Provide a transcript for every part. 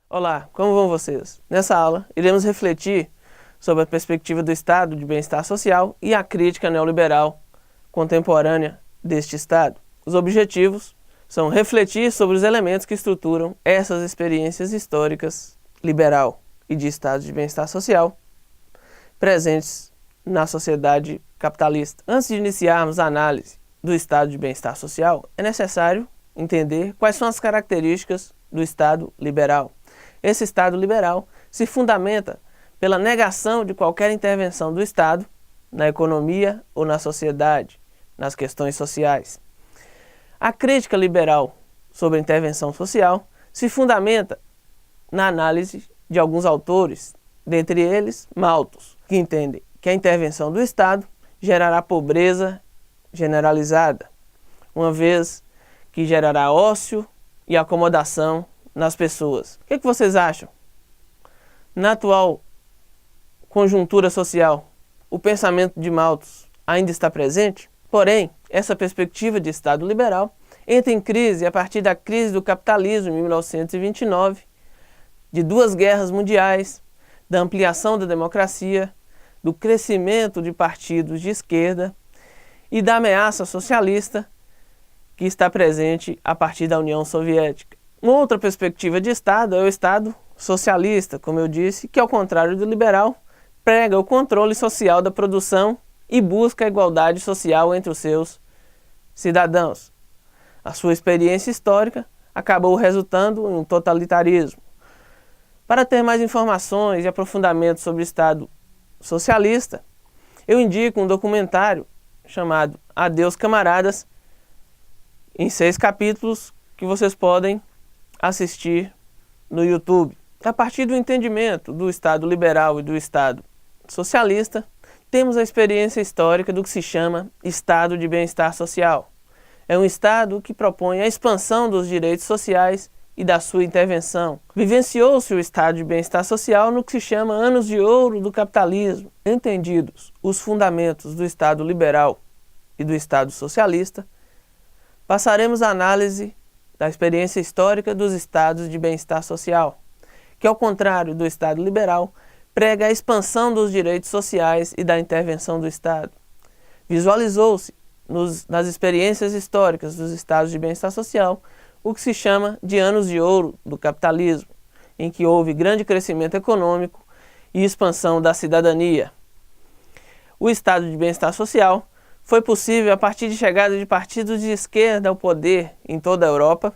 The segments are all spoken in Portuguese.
Olá, como vão vocês? Nessa aula, iremos refletir sobre a perspectiva do Estado de bem-estar social e a crítica neoliberal contemporânea deste Estado. Os objetivos são refletir sobre os elementos que estruturam essas experiências históricas liberal e de Estado de bem-estar social presentes na sociedade capitalista. Antes de iniciarmos a análise do Estado de bem-estar social, é necessário entender quais são as características do Estado liberal. Esse Estado liberal se fundamenta pela negação de qualquer intervenção do Estado na economia ou na sociedade, nas questões sociais. A crítica liberal sobre a intervenção social se fundamenta na análise de alguns autores, dentre eles Malthus, que entendem que a intervenção do Estado gerará pobreza generalizada, uma vez que gerará ócio e acomodação nas pessoas. O que vocês acham? Na atual conjuntura social, o pensamento de Malthus ainda está presente? Porém, essa perspectiva de Estado liberal entra em crise a partir da crise do capitalismo em 1929, de duas guerras mundiais, da ampliação da democracia, do crescimento de partidos de esquerda e da ameaça socialista que está presente a partir da União Soviética. Uma outra perspectiva de Estado é o Estado socialista, como eu disse, que ao contrário do liberal, prega o controle social da produção e busca a igualdade social entre os seus cidadãos. A sua experiência histórica acabou resultando em um totalitarismo. Para ter mais informações e aprofundamento sobre o Estado socialista, eu indico um documentário chamado Adeus Camaradas, em 6 capítulos que vocês podem assistir no YouTube. A partir do entendimento do Estado liberal e do Estado socialista, temos a experiência histórica do que se chama Estado de bem-estar social. É um Estado que propõe a expansão dos direitos sociais e da sua intervenção. Vivenciou-se o Estado de bem-estar social no que se chama anos de ouro do capitalismo. Entendidos os fundamentos do Estado liberal e do Estado socialista, passaremos à análise da experiência histórica dos estados de bem-estar social, que, ao contrário do Estado liberal, prega a expansão dos direitos sociais e da intervenção do Estado. Visualizou-se nas experiências históricas dos estados de bem-estar social o que se chama de anos de ouro do capitalismo, em que houve grande crescimento econômico e expansão da cidadania. O Estado de bem-estar social foi possível a partir de chegada de partidos de esquerda ao poder em toda a Europa,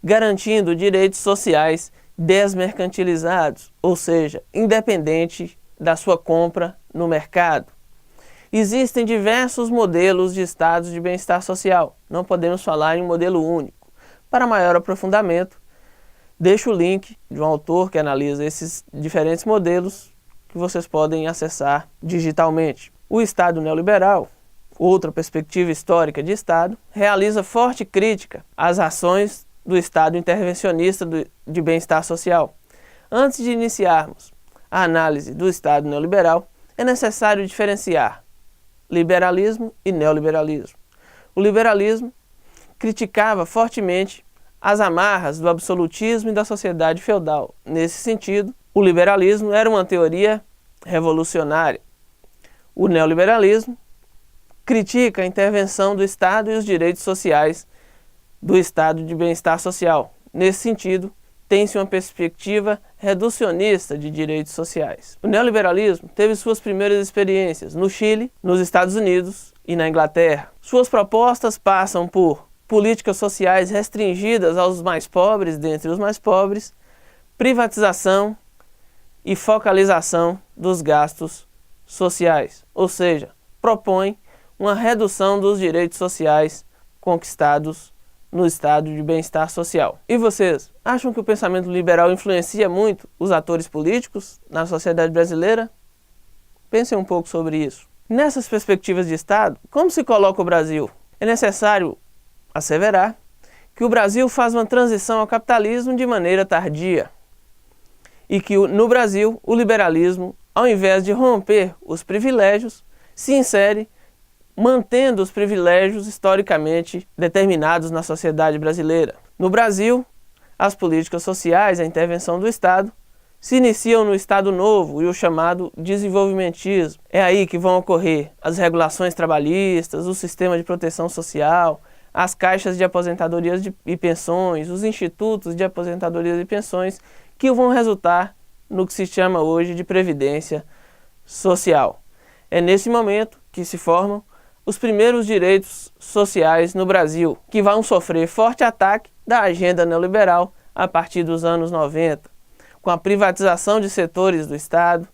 garantindo direitos sociais desmercantilizados, ou seja, independente da sua compra no mercado. Existem diversos modelos de estados de bem-estar social, não podemos falar em um modelo único. Para maior aprofundamento, deixo o link de um autor que analisa esses diferentes modelos que vocês podem acessar digitalmente. O Estado neoliberal, outra perspectiva histórica de Estado, realiza forte crítica às ações do Estado intervencionista de bem-estar social. Antes de iniciarmos a análise do Estado neoliberal, é necessário diferenciar liberalismo e neoliberalismo. O liberalismo criticava fortemente as amarras do absolutismo e da sociedade feudal. Nesse sentido, o liberalismo era uma teoria revolucionária. O neoliberalismo critica a intervenção do Estado e os direitos sociais do Estado de bem-estar social. Nesse sentido, tem-se uma perspectiva reducionista de direitos sociais. O neoliberalismo teve suas primeiras experiências no Chile, nos Estados Unidos e na Inglaterra. Suas propostas passam por políticas sociais restringidas aos mais pobres dentre os mais pobres, privatização e focalização dos gastos sociais, ou seja, propõe uma redução dos direitos sociais conquistados no estado de bem-estar social. E vocês, acham que o pensamento liberal influencia muito os atores políticos na sociedade brasileira? Pensem um pouco sobre isso. Nessas perspectivas de Estado, como se coloca o Brasil? É necessário asseverar que o Brasil faz uma transição ao capitalismo de maneira tardia e que no Brasil o liberalismo, ao invés de romper os privilégios, se insere mantendo os privilégios historicamente determinados na sociedade brasileira. No Brasil, As políticas sociais, a intervenção do Estado, se iniciam no Estado Novo e o chamado desenvolvimentismo. É aí que vão ocorrer as regulações trabalhistas, o sistema de proteção social, as caixas de aposentadorias e pensões, os institutos de aposentadorias e pensões, que vão resultar no que se chama hoje de previdência social. É nesse momento que se formam os primeiros direitos sociais no Brasil, que vão sofrer forte ataque da agenda neoliberal a partir dos anos 90, com a privatização de setores do Estado,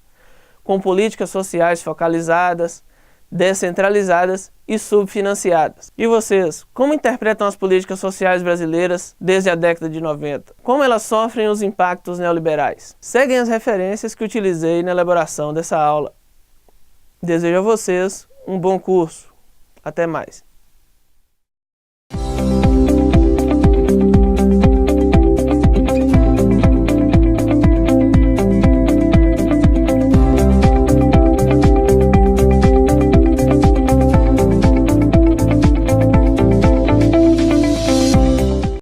com políticas sociais focalizadas, descentralizadas e subfinanciadas. E vocês, como interpretam as políticas sociais brasileiras desde a década de 90? Como elas sofrem os impactos neoliberais? Seguem as referências que utilizei na elaboração dessa aula. Desejo a vocês um bom curso. Até mais.